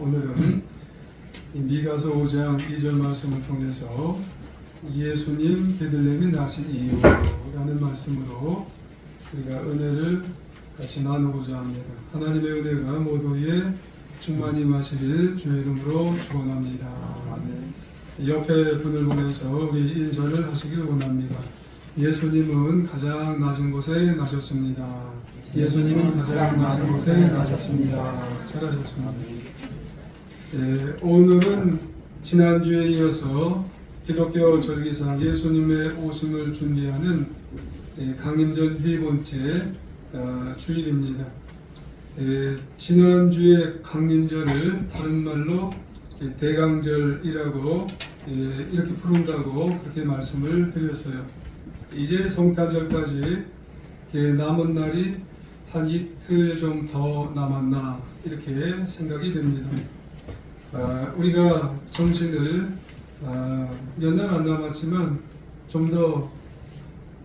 오늘은 미가서 5장 2절 말씀을 통해서 예수님 베들레헴에 나신 이유라는 말씀으로 우리가 은혜를 같이 나누고자 합니다. 하나님의 은혜가 모두에 충만히 마시길 주의 이름으로 축원합니다. 옆에 분을 보내서 우리 인사를 하시길 원합니다. 예수님은 가장 낮은 곳에 나셨습니다. 예수님은 가장 낮은 곳에 나셨습니다. 잘하셨습니다. 오늘은 지난주에 이어서 기독교 절기상 예수님의 오심을 준비하는 강림절 네 번째 주일입니다. 지난주에 강림절을 다른 말로 대강절이라고 이렇게 부른다고 그렇게 말씀을 드렸어요. 이제 성탄절까지 남은 날이 한 이틀 좀 더 남았나 이렇게 생각이 됩니다. 우리가 정신을 몇 날 안 남았지만 좀 더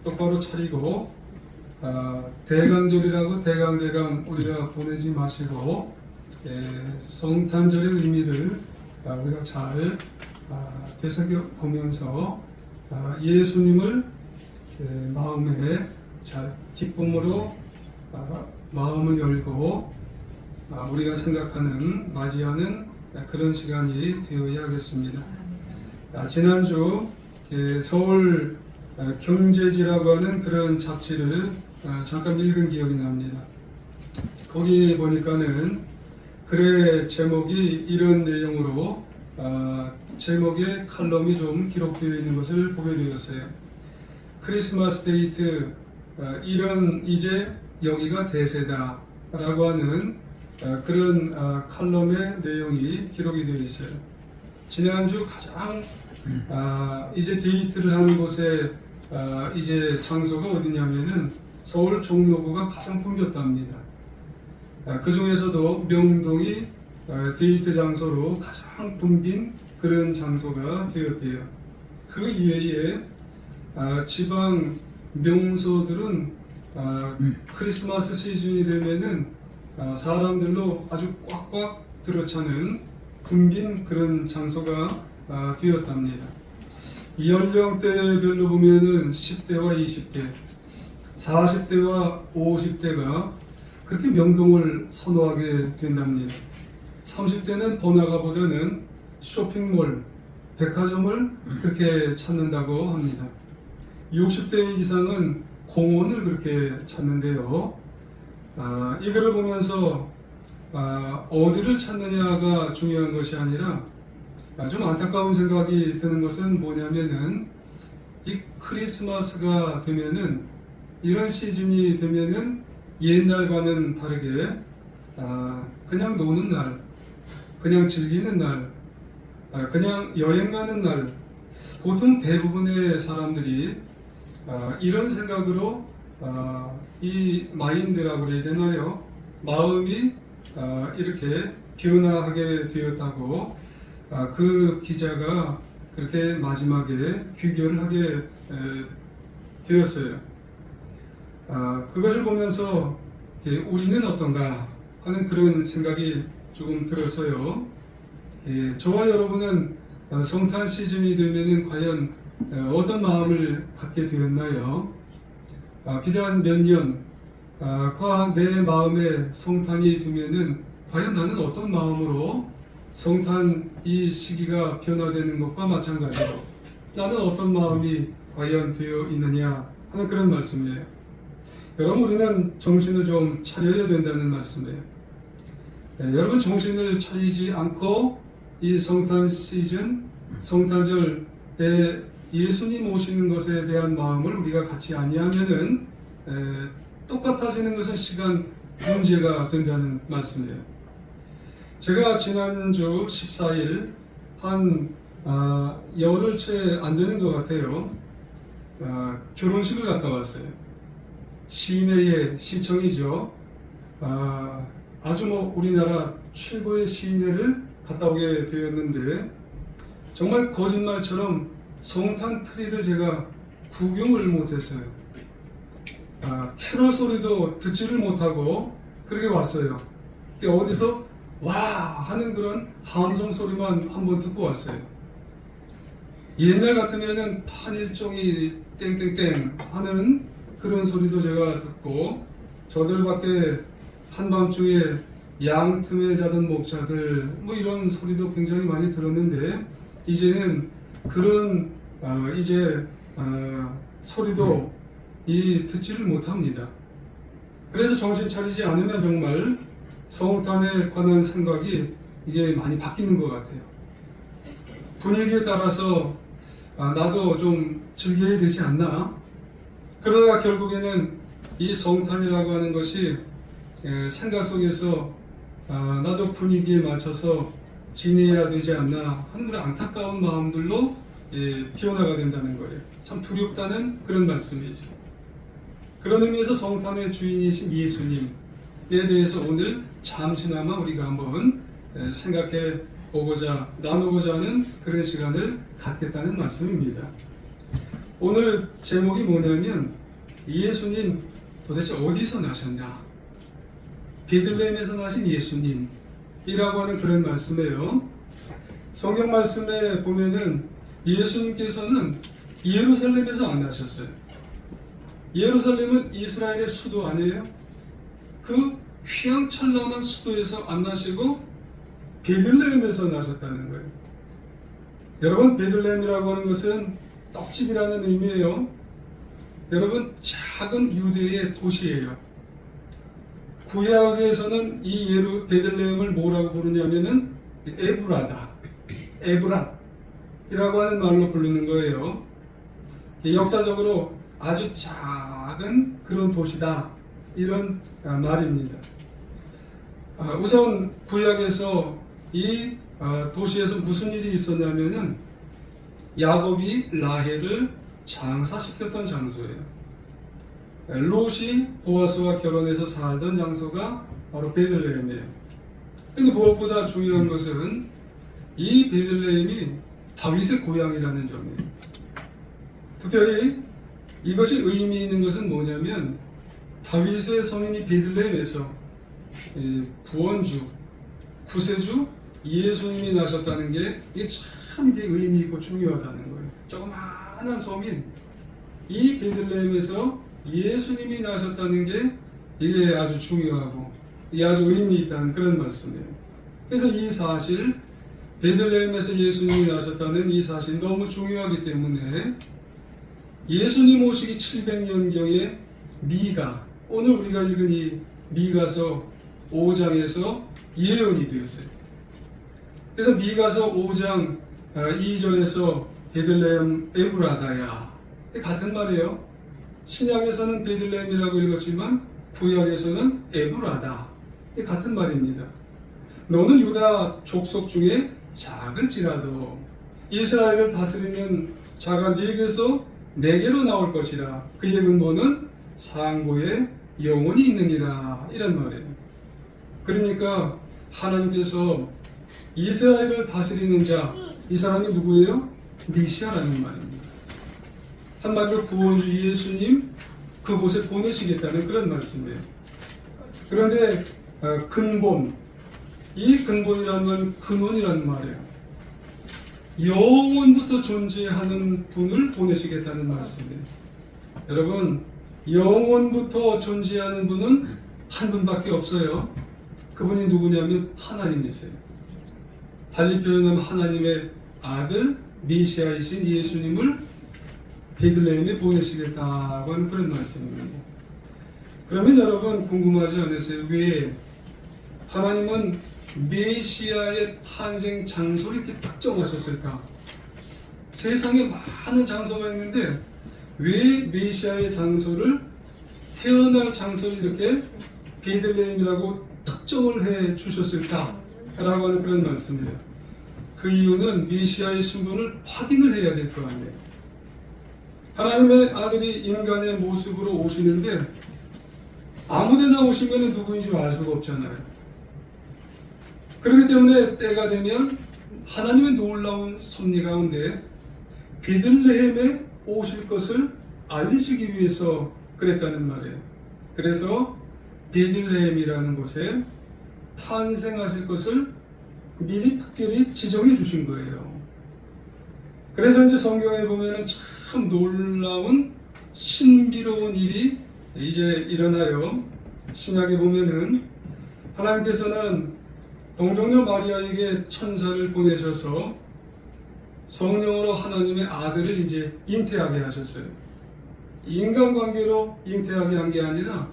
똑바로 차리고 대강절이라고 대강대강 우리가 보내지 마시고 성탄절의 의미를 우리가 잘 되새겨보면서 예수님을 마음에 잘 기쁨으로 마음을 열고 우리가 생각하는 맞이하는 그런 시간이 되어야겠습니다. 지난주 서울 경제지라고 하는 그런 잡지를 잠깐 읽은 기억이 납니다. 거기 보니까는 글의 제목이 이런 내용으로 제목에 칼럼이 좀 기록되어 있는 것을 보게 되었어요. 크리스마스 데이트 이런 이제 여기가 대세다 라고 하는 그런 칼럼의 내용이 기록이 되어 있어요. 지난주 가장 이제 데이트를 하는 곳에 이제 장소가 어디냐면은 서울 종로구가 가장 붐볐답니다. 그 중에서도 명동이 데이트 장소로 가장 붐빈 그런 장소가 되었대요. 그 이외에 지방 명소들은 크리스마스 시즌이 되면은 사람들로 아주 꽉꽉 들어차는 붐빈 그런 장소가 되었답니다. 연령대별로 보면은 10대와 20대, 40대와 50대가 그렇게 명동을 선호하게 된답니다. 30대는 번화가보다는 쇼핑몰, 백화점을 그렇게 찾는다고 합니다. 60대 이상은 공원을 그렇게 찾는데요. 이거를 보면서 어디를 찾느냐가 중요한 것이 아니라 좀 안타까운 생각이 드는 것은 뭐냐면은 이 크리스마스가 되면은 이런 시즌이 되면은 옛날과는 다르게 그냥 노는 날, 그냥 즐기는 날, 그냥 여행 가는 날, 보통 대부분의 사람들이 이런 생각으로 이 마인드라고 해야 되나요? 마음이 이렇게 변화하게 되었다고 그 기자가 그렇게 마지막에 귀결을 하게 되었어요. 그것을 보면서 우리는 어떤가 하는 그런 생각이 조금 들었어요. 저와 여러분은 성탄 시즌이 되면은 과연 어떤 마음을 갖게 되었나요? 비단 몇 년과 내 마음에 성탄이 되면은 과연 나는 어떤 마음으로 성탄 이 시기가 변화되는 것과 마찬가지로 나는 어떤 마음이 과연 되어 있느냐 하는 그런 말씀이에요. 여러분, 우리는 정신을 좀 차려야 된다는 말씀이에요. 여러분, 정신을 차리지 않고 이 성탄 시즌, 성탄절에 예수님 오시는 것에 대한 마음을 우리가 갖지 아니하면은 똑같아지는 것은 시간 문제가 된다는 말씀이에요. 제가 지난주 14일 한 열흘 채 안 되는 것 같아요. 결혼식을 갔다 왔어요. 시내의 시청이죠. 아주 우리나라 최고의 시내를 갔다 오게 되었는데 정말 거짓말처럼 성탄 트리를 제가 구경을 못했어요. 캐롤 소리도 듣지를 못하고 그렇게 왔어요. 어디서 와 하는 그런 함성 소리만 한번 듣고 왔어요. 옛날 같으면은 탄일종이 땡땡땡 하는 그런 소리도 제가 듣고, 저들밖에 한밤중에 양 틈에 자던 목자들 뭐 이런 소리도 굉장히 많이 들었는데, 이제는 그런 소리도 듣지를 못합니다. 그래서 정신 차리지 않으면 정말 성탄에 관한 생각이 이게 많이 바뀌는 것 같아요. 분위기에 따라서 나도 좀 즐겨야 되지 않나? 그러다가 결국에는 이 성탄이라고 하는 것이 생각 속에서 나도 분위기에 맞춰서 지내야 되지 않나 하는 그런 안타까운 마음들로 피어나가 된다는 거예요. 참 두렵다는 그런 말씀이죠. 그런 의미에서 성탄의 주인이신 예수님에 대해서 오늘 잠시나마 우리가 한번 생각해 보고자, 나누고자 하는 그런 시간을 갖겠다는 말씀입니다. 오늘 제목이 뭐냐면, 예수님 도대체 어디서 나셨나? 베들레헴에서 나신 예수님이라고 하는 그런 말씀이에요. 성경 말씀에 보면은 예수님께서는 예루살렘에서 안 나셨어요. 예루살렘은 이스라엘의 수도 아니에요? 그 휘황찬란한 수도에서 안 나시고 베들레헴에서 나셨다는 거예요. 여러분, 베들레헴이라고 하는 것은 떡집이라는 의미예요. 여러분, 작은 유대의 도시예요. 구약에서는 이 베들레헴을 뭐라고 부르냐면은 에브라다, 에브랏이라고 하는 말로 부르는 거예요. 역사적으로 아주 작은 그런 도시다, 이런 말입니다. 우선 구약에서 이 도시에서 무슨 일이 있었냐면은 야곱이 라헬을 장사시켰던 장소예요. 롯이 보아스와 결혼해서 살던 장소가 바로 베들레헴이에요. 근데 무엇보다 중요한 것은 이 베들레헴이 다윗의 고향이라는 점이에요. 특별히 이것이 의미 있는 것은 뭐냐면, 다윗의 성인이 베들레헴에서 구원주, 구세주 예수님이 나셨다는 게 이게 참 이게 의미 있고 중요하다는 거예요. 조그마한 섬인 이 베들레헴에서 예수님이 나셨다는 게 이게 아주 중요하고 이게 아주 의미 있다는 그런 말씀이에요. 그래서 이 사실, 베들레헴에서 예수님이 나셨다는 이 사실이 너무 중요하기 때문에 예수님 오시기 700년경에 미가, 오늘 우리가 읽은 이 미가서 5장에서 예언이 되었어요. 그래서 미가서 5장 2절에서 베들레헴 에브라다야, 같은 말이에요. 신약에서는 베들레헴이라고 읽었지만 구약에서는 에브라다, 같은 말입니다. 너는 유다 족속 중에 작을지라도 이스라엘을 다스리는 자가 네게서 내게로 나올 것이라. 그의 근본은 상고에 영원히 있느니라, 이런 말이에요. 그러니까 하나님께서 이스라엘을 다스리는 자, 이 사람이 누구예요? 메시아라는 말입니다. 한마디로 구원주 예수님 그곳에 보내시겠다는 그런 말씀이에요. 그런데 근본, 이 근본이라는 건 근원이라는 말이에요. 영원부터 존재하는 분을 보내시겠다는 말씀이에요. 여러분, 영원부터 존재하는 분은 한 분밖에 없어요. 그분이 누구냐면 하나님이세요. 달리 표현하면 하나님의 아들 메시아이신 예수님을 베들레헴에 보내시겠다고 하는 그런 말씀입니다. 그러면 여러분 궁금하지 않으세요? 왜 하나님은 메시아의 탄생 장소를 이렇게 특정하셨을까? 세상에 많은 장소가 있는데 왜 메시아의 장소를, 태어날 장소를 이렇게 베들레헴이라고 특정을 해 주셨을까? 라고 하는 그런 말씀이에요. 그 이유는 메시아의 신분을 확인을 해야 될 거 아니에요. 하나님의 아들이 인간의 모습으로 오시는데 아무데나 오시면 누구인 줄 알 수가 없잖아요. 그렇기 때문에 때가 되면 하나님의 놀라운 섭리 가운데 베들레헴에 오실 것을 알리시기 위해서 그랬다는 말이에요. 그래서 베들레헴이라는 곳에 탄생하실 것을 미리 특별히 지정해 주신 거예요. 그래서 이제 성경에 보면은 참 놀라운 신비로운 일이 이제 일어나요. 신약에 보면은 하나님께서는 동정녀 마리아에게 천사를 보내셔서 성령으로 하나님의 아들을 이제 잉태하게 하셨어요. 인간관계로 잉태하게 한 게 아니라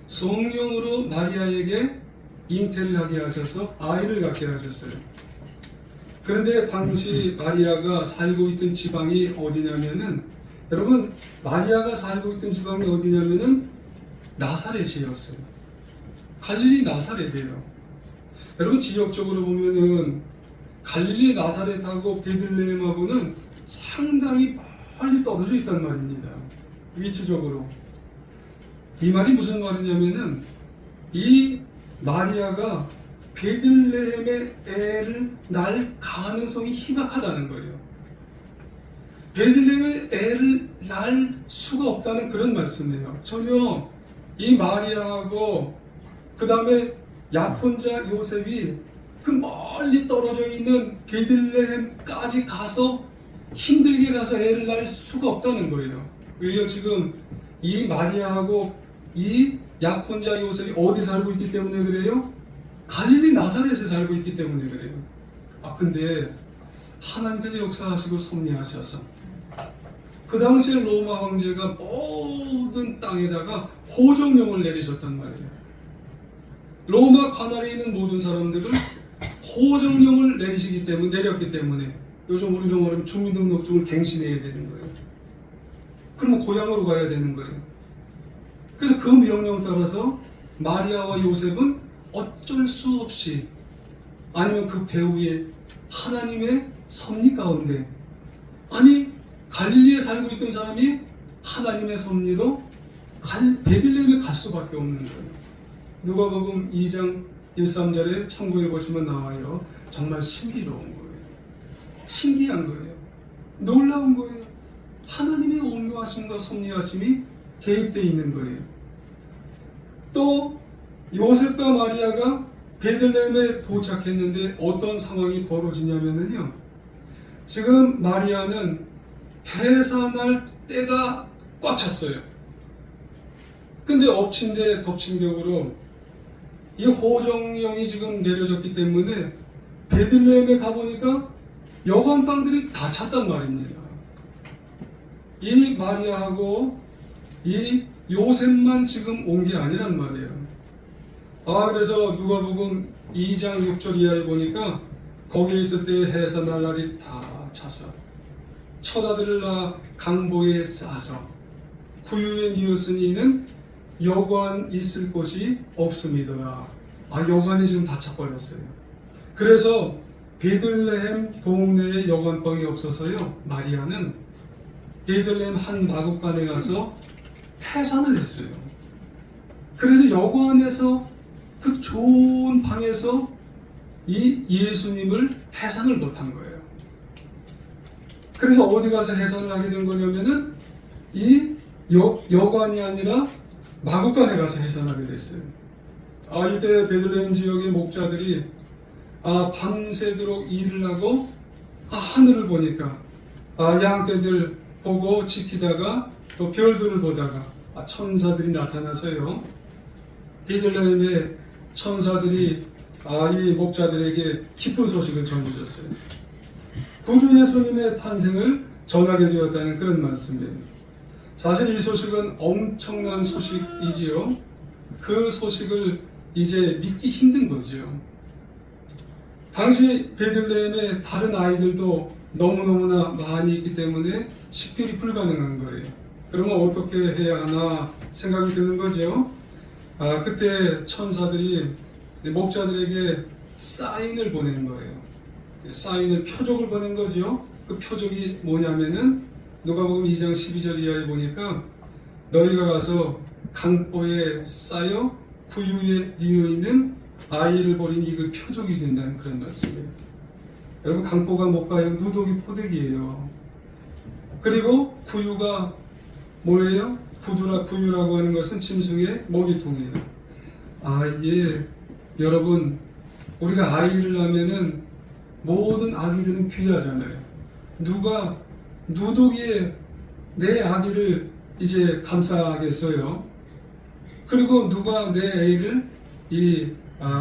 성령으로 마리아에게 잉태를 하게 하셔서 아이를 갖게 하셨어요. 그런데 당시 마리아가 살고 있던 지방이 어디냐면은, 여러분, 마리아가 살고 있던 지방이 어디냐면은 나사렛이었어요. 갈릴리 나사렛이에요. 여러분, 지역적으로 보면은 갈릴리 나사렛하고 베들레헴하고는 상당히 멀리 떨어져 있단 말입니다. 위치적으로. 이 말이 무슨 말이냐면은 이 마리아가 베들레헴의 애를 낳을 가능성이 희박하다는 거예요. 베들레헴의 애를 낳을 수가 없다는 그런 말씀이에요. 전혀 이 마리아하고 그 다음에 약혼자 요셉이 그 멀리 떨어져 있는 베들레헴까지 가서 힘들게 가서 애를 낳을 수가 없다는 거예요. 왜요? 지금 이 마리아하고 이 약혼자 요셉이 어디 살고 있기 때문에 그래요? 갈릴리 나사렛에 살고 있기 때문에 그래요. 근데 하나님께서 역사하시고 섭리하셔서 그 당시에 로마 황제가 모든 땅에다가 호정령을 내리셨단 말이에요. 로마 관할에 있는 모든 사람들을 호정령을 내렸기 때문에 요즘 우리로 말하면 주민등록증을 갱신해야 되는 거예요. 그러면 고향으로 가야 되는 거예요. 그래서 그 명령 따라서 마리아와 요셉은 어쩔 수 없이, 아니면 그 배후에 하나님의 섭리 가운데, 아니 갈릴리에 살고 있던 사람이 하나님의 섭리로 베들레헴에 갈 수밖에 없는 거예요. 누가복음 2장 1~3절에 참고해 보시면 나와요. 정말 신비로운 거예요. 신기한 거예요. 놀라운 거예요. 하나님의 온유하심과 섭리하심이 개입되어 있는 거예요. 또 요셉과 마리아가 베들레헴에 도착했는데 어떤 상황이 벌어지냐면요, 지금 마리아는 해산할 때가 꽉 찼어요. 근데 엎친 데 덮친 격으로 이 호정령이 지금 내려졌기 때문에 베들레헴에 가보니까 여관방들이 다 찼단 말입니다. 이 마리아하고 이 요셉만 지금 온 게 아니란 말이에요. 그래서 누가복음 2장 6절 이하에 보니까 거기에 있을 때 해산할 날이 다 차서 첫 아들을 낳아 강보에 싸서 구유에 뉘었으니 이는 여관 있을 곳이 없음이더라. 여관이 지금 다 차버렸어요. 그래서 베들레헴 동네에 여관방이 없어서요, 마리아는 베들레헴 한 마구간에 가서 해산을 했어요. 그래서 여관에서 그 좋은 방에서 이 예수님을 해산을 못한 거예요. 그래서 어디 가서 해산을 하게 된 거냐면은 이 여관이 아니라 마구간에 가서 해산하게 됐어요. 이때 베들레헴 지역의 목자들이 밤새도록 일을 하고 하늘을 보니까 양떼들 보고 지키다가 또 별들을 보다가 천사들이 나타나서요, 베들레헴의 천사들이 이 목자들에게 기쁜 소식을 전해줬어요. 구주 예수님의 탄생을 전하게 되었다는 그런 말씀이에요. 사실 이 소식은 엄청난 소식이지요. 그 소식을 이제 믿기 힘든 거지요. 당시 베들레헴에 다른 아이들도 너무너무나 많이 있기 때문에 식별이 불가능한 거예요. 그러면 어떻게 해야 하나 생각이 드는 거죠. 그때 천사들이 목자들에게 사인을 보낸 거예요. 사인을, 표적을 보낸 거죠. 그 표적이 뭐냐면은 누가복음 2장 12절 이하에 보니까 너희가 가서 강보에 쌓여 구유에 뉘어 있는 아이를 버린 이 그 표적이 된다는 그런 말씀이에요. 여러분, 강보가 뭘까요? 누더기 포대기예요. 그리고 구유가 뭐예요? 구유라고 하는 것은 짐승의 먹이통이에요. 이게 여러분, 우리가 아이를 낳으면은 모든 아기들은 귀하잖아요. 누가 누더기에 내 아기를 이제 감싸겠어요? 그리고 누가 내 애를 이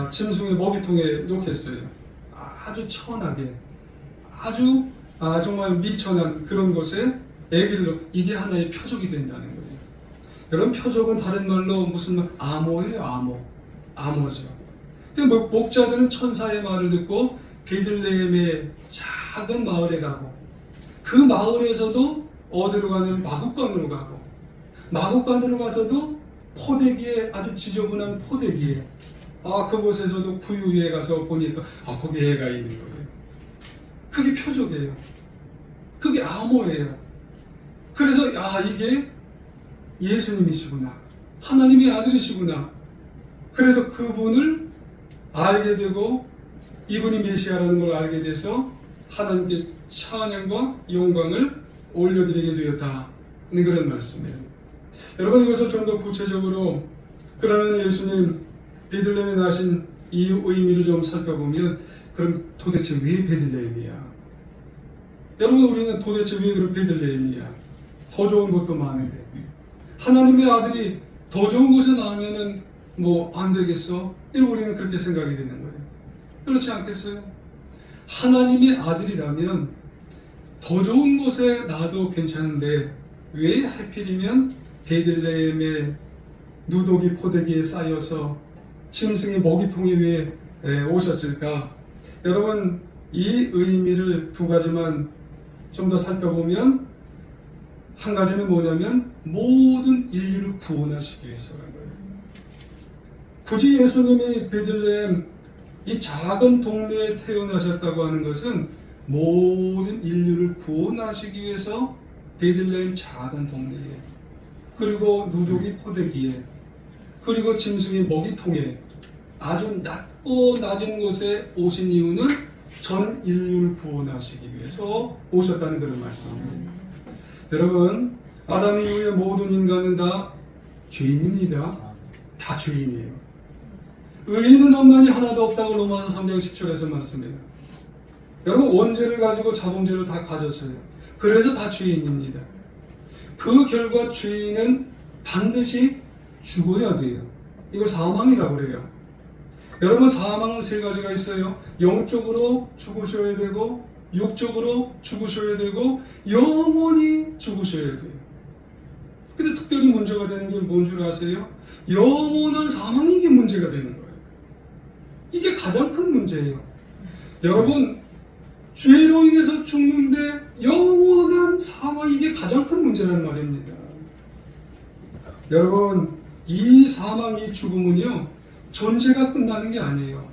짐승의 먹이통에 놓겠어요? 아주 천하게, 아주 정말 미천한 그런 곳에 아기를 놓, 이게 하나의 표적이 된다는 거예요. 여러분, 표적은 다른 말로 무슨 말? 암호예요, 암호. 암호죠. 목자들은 천사의 말을 듣고 베들레헴의 작은 마을에 가고, 그 마을에서도 어디로 가는? 마국간으로 가고, 마국간으로 가서도 포대기에, 아주 지저분한 포대기에, 그곳에서도 구유에 가서 보니까 거기 애가 있는 거예요. 그게 표적이에요. 그게 암호예요. 그래서 이게 예수님이시구나, 하나님의 아들이시구나. 그래서 그분을 알게 되고 이분이 메시아라는 걸 알게 돼서 하나님께 찬양과 영광을 올려드리게 되었다, 그런 말씀이에요. 여러분, 이것을 좀 더 구체적으로, 그러면 예수님 베들레헴에 나신 이 의미를 좀 살펴보면, 그럼 도대체 왜 베들레헴이야? 여러분, 우리는 도대체 왜 그런 베들레헴이야? 더 좋은 곳도 많은데, 하나님의 아들이 더 좋은 곳에 나오면은 뭐 안 되겠어? 이러고 우리는 그렇게 생각이 되는 거예요. 그렇지 않겠어요? 하나님의 아들이라면 더 좋은 곳에 나도 괜찮은데 왜 하필이면 베들레헴의 누더기 포대기에 쌓여서 짐승의 먹이통에 왜 오셨을까? 여러분, 이 의미를 두 가지만 좀 더 살펴보면, 한 가지는 뭐냐면 모든 인류를 구원하시기 위해서라는 거예요. 굳이 예수님이 베들레헴 이 작은 동네에 태어나셨다고 하는 것은 모든 인류를 구원하시기 위해서 베들레헴 작은 동네에, 그리고 누더기 포대기에, 그리고 짐승의 먹이통에, 아주 낮고 낮은 곳에 오신 이유는 전 인류를 구원하시기 위해서 오셨다는 그런 말씀입니다. 여러분, 아담 이후에 모든 인간은 다 죄인입니다. 다 죄인이에요. 의인은 없나니 하나도 없다고 로마서 3장 10절에서 말씀해요. 여러분, 원죄를 가지고 자범죄를 다 가졌어요. 그래서 다 죄인입니다. 그 결과 죄인은 반드시 죽어야 돼요. 이거 사망이라고 그래요. 여러분, 사망은 세 가지가 있어요. 영적으로 죽으셔야 되고, 육적으로 죽으셔야 되고, 영원히 죽으셔야 돼요. 근데 특별히 문제가 되는 게 뭔 줄 아세요? 영원한 사망이 이게 문제가 되는 거예요. 이게 가장 큰 문제예요. 여러분, 죄로 인해서 죽는데 영원한 사망, 이게 가장 큰 문제라는 말입니다. 여러분, 이 사망, 이 죽음은요, 존재가 끝나는 게 아니에요.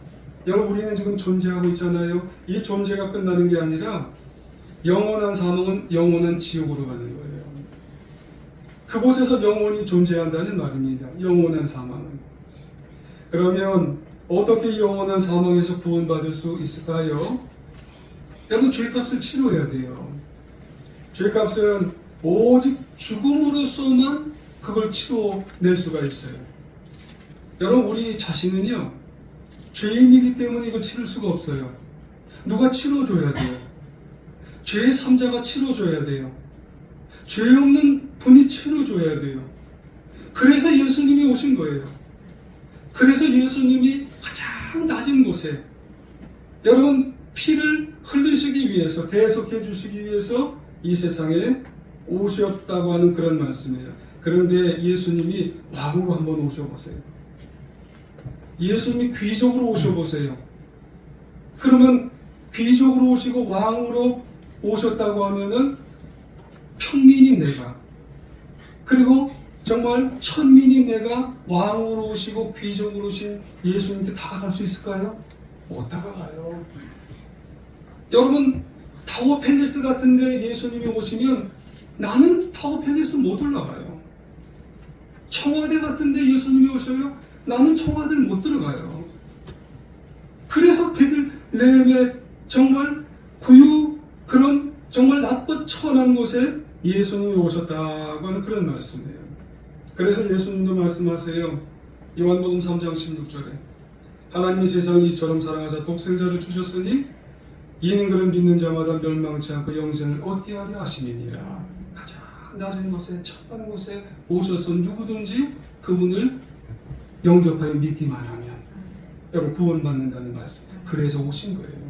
여러분, 우리는 지금 존재하고 있잖아요. 이 존재가 끝나는 게 아니라 영원한 사망은 영원한 지옥으로 가는 거예요. 그곳에서 영원히 존재한다는 말입니다. 영원한 사망은. 그러면 어떻게 영원한 사망에서 구원받을 수 있을까요? 여러분, 죄값을 치러야 돼요. 죄값은 오직 죽음으로서만 그걸 치러낼 수가 있어요. 여러분, 우리 자신은요, 죄인이기 때문에 이거 치를 수가 없어요. 누가 치러줘야 돼요. 죄의 삼자가 치러줘야 돼요. 죄 없는 분이 치러줘야 돼요. 그래서 예수님이 오신 거예요. 그래서 예수님이 가장 낮은 곳에, 여러분, 피를 흘리시기 위해서, 대속해 주시기 위해서 이 세상에 오셨다고 하는 그런 말씀이에요. 그런데 예수님이 왕으로 한번 오셔보세요. 예수님이 귀족으로 오셔보세요. 그러면 귀족으로 오시고 왕으로 오셨다고 하면은 평민인 내가, 그리고 정말 천민인 내가 왕으로 오시고 귀족으로 오신 예수님께 다가갈 수 있을까요? 못 다가가요. 여러분, 타워 팰리스 같은데 예수님이 오시면 나는 타워 팰리스 못 올라가요. 청와대 같은데 예수님이 오셔요? 나는 청와대를 못 들어가요. 그래서 베들레헴에 정말 그런 정말 낮고 천한 곳에 예수님이 오셨다고 하는 그런 말씀이에요. 그래서 예수님도 말씀하세요. 요한복음 3장 16절에 하나님이 세상을 이처럼 사랑하사 독생자를 주셨으니 이는 그를 믿는 자마다 멸망치 않고 영생을 얻게 하려 하심이니라. 가장 낮은 곳에 천한 곳에 오셔서 누구든지 그분을 영접하여 믿기만 하면 여러분 구원받는다는 말씀. 그래서 오신 거예요.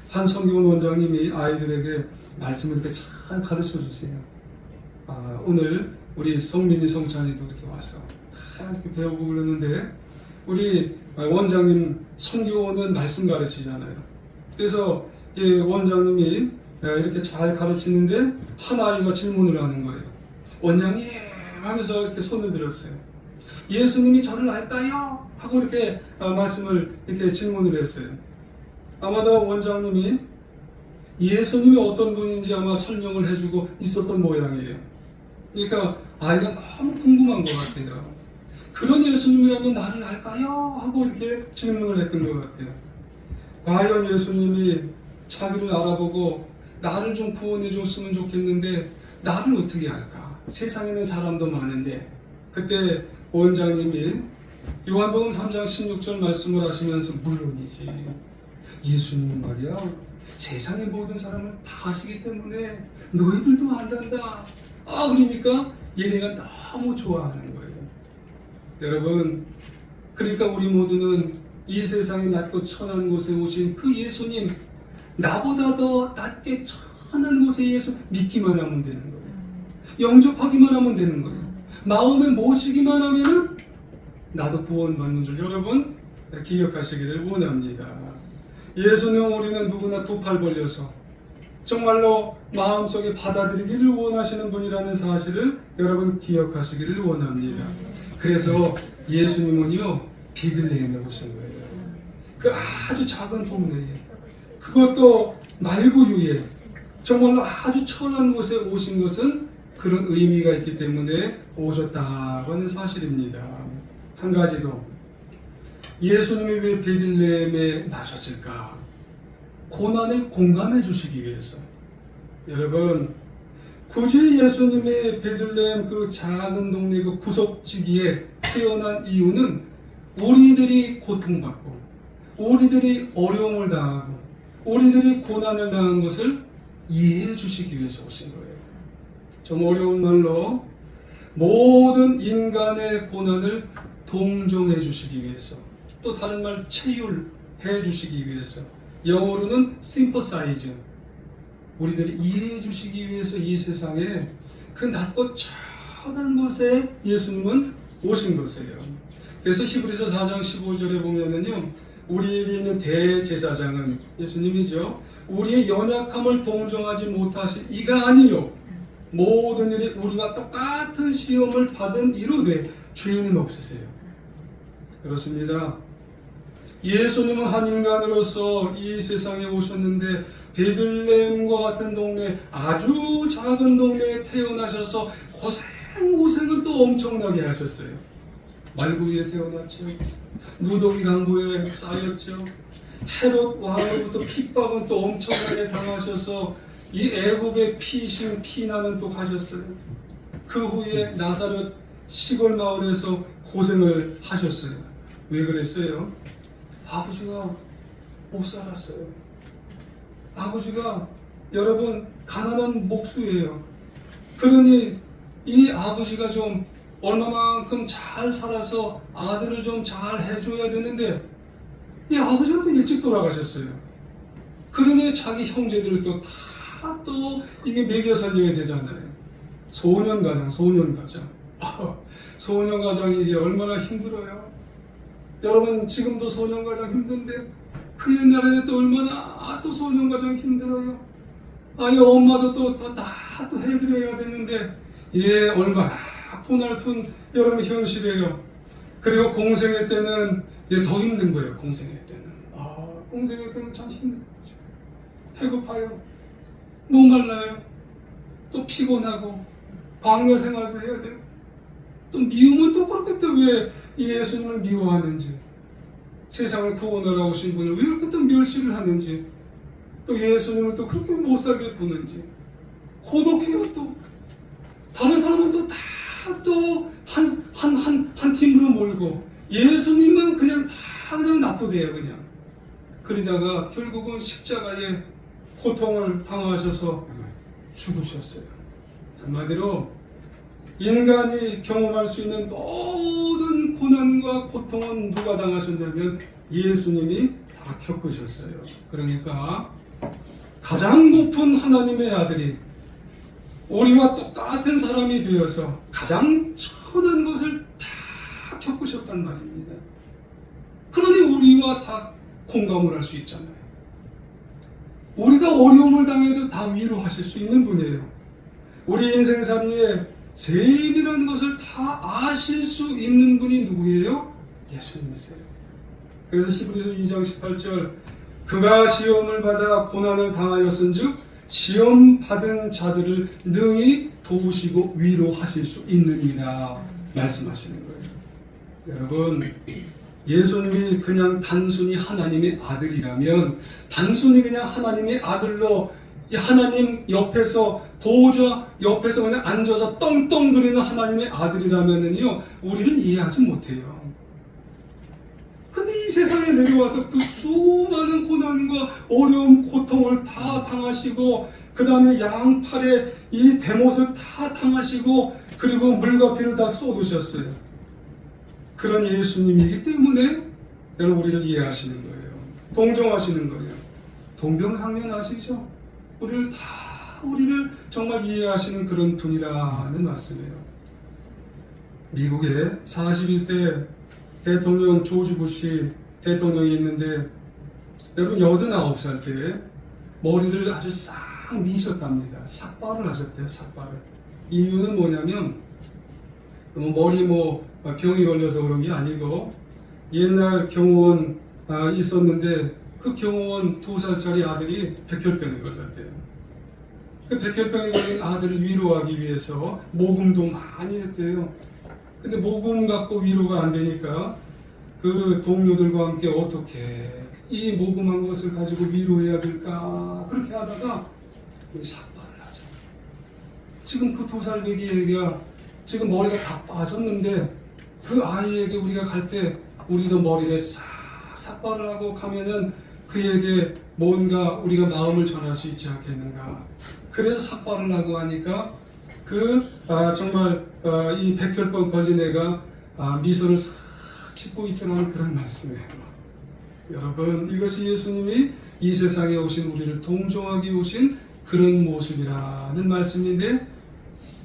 한 성경 원장님이 아이들에게 말씀을 이렇게 잘 가르쳐 주세요. 오늘 우리 성민이 성찬이도 이렇게 와서 이렇게 배우고 그러는데 우리 원장님 선교는 말씀 가르치잖아요. 그래서 원장님이 이렇게 잘 가르치는데 한 아이가 질문을 하는 거예요. 원장님 하면서 이렇게 손을 들었어요. 예수님이 저를 알까요? 하고 이렇게 말씀을 이렇게 질문을 했어요. 아마도 원장님이 예수님이 어떤 분인지 아마 설명을 해주고 있었던 모양이에요. 그러니까 아이가 너무 궁금한 것 같아요. 그런 예수님이라면 나를 알까요? 하고 이렇게 질문을 했던 것 같아요. 과연 예수님이 자기를 알아보고 나를 좀 구원해 줬으면 좋겠는데 나를 어떻게 알까? 세상에는 사람도 많은데. 그때 원장님이 요한복음 3장 16절 말씀을 하시면서 물론이지 예수님 말이야 세상의 모든 사람을 다 아시기 때문에 너희들도 안단다. 그러니까 얘네가 너무 좋아하는 거예요. 여러분, 그러니까 우리 모두는 이 세상에 낮고 천한 곳에 오신 그 예수님, 나보다 더 낮게 천한 곳에 예수 믿기만 하면 되는 거예요. 영접하기만 하면 되는 거예요. 마음에 모시기만 하면은 나도 구원받는 줄 여러분 기억하시기를 원합니다. 예수님 우리는 누구나 두 팔 벌려서 정말로 마음속에 받아들이기를 원하시는 분이라는 사실을 여러분 기억하시기를 원합니다. 그래서 예수님은요 베들레헴에 오신 거예요. 그 아주 작은 동네에, 그것도 말구유에 정말로 아주 천한 곳에 오신 것은 그런 의미가 있기 때문에 오셨다고 하는 사실입니다. 한 가지 더, 예수님이 왜 베들레헴에 나셨을까? 고난을 공감해 주시기 위해서. 여러분, 굳이 예수님의 베들레헴 그 작은 동네 그 구석지기에 태어난 이유는 우리들이 고통받고 우리들이 어려움을 당하고 우리들이 고난을 당한 것을 이해해 주시기 위해서 오신 거예요. 좀 어려운 말로 모든 인간의 고난을 동정해 주시기 위해서, 또 다른 말 체휼해 주시기 위해서, 영어로는 sympathize, 우리들이 이해해 주시기 위해서 이 세상에 그 낮고 천한 곳에 예수님은 오신 것이에요. 그래서 히브리서 4장 15절에 보면은요, 우리에게 있는 대제사장은 예수님이죠. 우리의 연약함을 동정하지 못하실 이가 아니요 모든 일이 우리가 똑같은 시험을 받은 이로되 죄는 없으세요. 그렇습니다. 예수님은 한 인간으로서 이 세상에 오셨는데 베들레헴과 같은 동네, 아주 작은 동네에 태어나셔서 고생을 또 엄청나게 하셨어요. 말구유에 태어났죠. 무더기 강보에 쌓였죠. 헤롯 왕으로부터 핍박은 또 엄청나게 당하셔서 이 애굽의 피나는 또 가셨어요. 그 후에 나사렛 시골 마을에서 고생을 하셨어요. 왜 그랬어요? 아버지가 못 살았어요. 아버지가 여러분 가난한 목수예요. 그러니 이 아버지가 좀 얼마만큼 잘 살아서 아들을 좀 잘 해줘야 되는데 이 아버지가 또 일찍 돌아가셨어요. 그러니 자기 형제들을 또 이게 먹여 살려야 되잖아요. 소년가장. 소년가장이 이게 얼마나 힘들어요. 여러분 지금도 소년가장 힘든데 그 옛날에 또 얼마나 또 소년가장 힘들어요. 엄마도 또 해드려야 되는데 얼마나 고날픈 여러분 현실이에요. 그리고 공생애 때는 더 힘든 거예요. 공생애 때는 공생애 때는 참 힘든 거죠. 배고파요. 목말라요. 또 피곤하고 광야 생활도 해야 돼요. 또 미움은 또 그렇게 또 왜 예수님을 미워하는지, 세상을 구원하러 오신 분을 왜 이렇게 또 멸시를 하는지, 또 예수님을 또 그렇게 못살게 구는지, 고독해요. 또 다른 사람은 또 다 또 한 팀으로 몰고 예수님만 그냥 다 그냥 납부돼요, 그냥. 그러다가 결국은 십자가에 고통을 당하셔서 죽으셨어요. 한마디로 인간이 경험할 수 있는 모든 고난과 고통은 누가 당하셨냐면 예수님이 다 겪으셨어요. 그러니까 가장 높은 하나님의 아들이 우리와 똑같은 사람이 되어서 가장 천한 것을 다 겪으셨단 말입니다. 그러니 우리와 다 공감을 할 수 있잖아요. 우리가 어려움을 당해도 다 위로하실 수 있는 분이에요. 우리 인생살이에 세밀한 것을 다 아실 수 있는 분이 누구예요? 예수님이세요. 그래서 히브리서 2장 18절 그가 시험을 받아 고난을 당하였은즉 시험 받은 자들을 능히 도우시고 위로하실 수 있느니라 말씀하시는 거예요. 여러분, 예수님이 그냥 단순히 하나님의 아들이라면, 단순히 그냥 하나님의 아들로 하나님 옆에서 보호자 옆에서 그냥 앉아서 떵떵거리는 하나님의 아들이라면요 우리는 이해하지 못해요. 근데 이 세상에 내려와서 그 수많은 고난과 어려움, 고통을 다 당하시고 그 다음에 양팔에 이 대못을 다 당하시고 그리고 물과 피를 다 쏟으셨어요. 그런 예수님이기 때문에 여러분 우리를 이해하시는 거예요. 동정하시는 거예요. 동병상련 아시죠? 우리를 정말 이해하시는 그런 분이라는 말씀이에요. 미국에 41대 대통령 조지 부시 대통령이 있는데 여러분 89살 때 머리를 아주 싹 미셨답니다. 삭발을 하셨대요. 삭발을. 이유는 뭐냐면 머리 병이 걸려서 그런 게 아니고 옛날 경호원 있었는데 그 경호원 2살짜리 아들이 백혈병에 걸렸대요. 그 백혈병에 걸린 아들을 위로하기 위해서 모금도 많이 했대요. 근데 모금 갖고 위로가 안 되니까 그 동료들과 함께 어떻게 이 모금한 것을 가지고 위로해야 될까 그렇게 하다가 삭발을 하죠. 지금 그 2살 배기애가 지금 머리가 다 빠졌는데 그 아이에게 우리가 갈 때 우리도 머리를 싹 삭발을 하고 가면은 그에게 뭔가 우리가 마음을 전할 수 있지 않겠는가. 그래서 삭발을 하고 하니까 정말 이 백혈병 걸린 애가 미소를 싹 짓고 있더라는 그런 말씀이에요. 여러분, 이것이 예수님이 이 세상에 오신 우리를 동정하기 오신 그런 모습이라는 말씀인데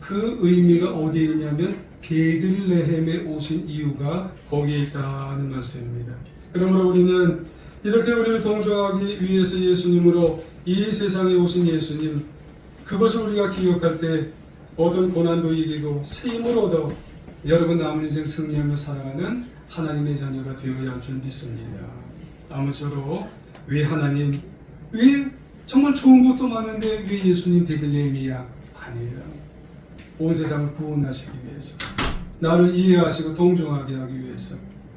그 의미가 어디에 있냐면 베들레헴에 오신 이유가 거기에 있다는 말씀입니다. 그러므로 우리는 이렇게 우리를 동정하기 위해서 예수님으로 이 세상에 오신 예수님, 그것을 우리가 기억할 때 어떤 고난도 이기고 새 힘을 얻어 여러분 남은 인생 승리하며 살아가는 하나님의 자녀가 되어야 할 줄 믿습니다. 아무쪼록 왜 하나님, 왜 정말 좋은 것도 많은데 왜 예수님 베들레헴이야? 아니에요. 온 세상을 구원하시기 위해서, 나를 이해하시고 동정하게 하기 위해서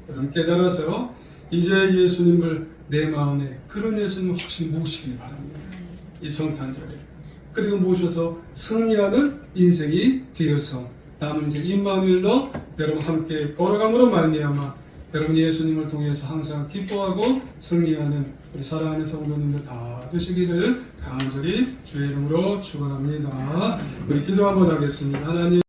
여러분 깨달아서 이제 예수님을 내 마음에 그런 예수님을 확실히 모시기 바랍니다. 이 성탄절에. 그리고 모셔서 승리하는 인생이 되어서 남은 인생 임마누엘로 여러분 함께 걸어감으로 말미암아 여러분 예수님을 통해서 항상 기뻐하고 승리하는 우리 사랑하는 성도님들 다 되시기를 간절히 주의 이름으로 축원합니다. 우리 기도 한번 하겠습니다. 하나님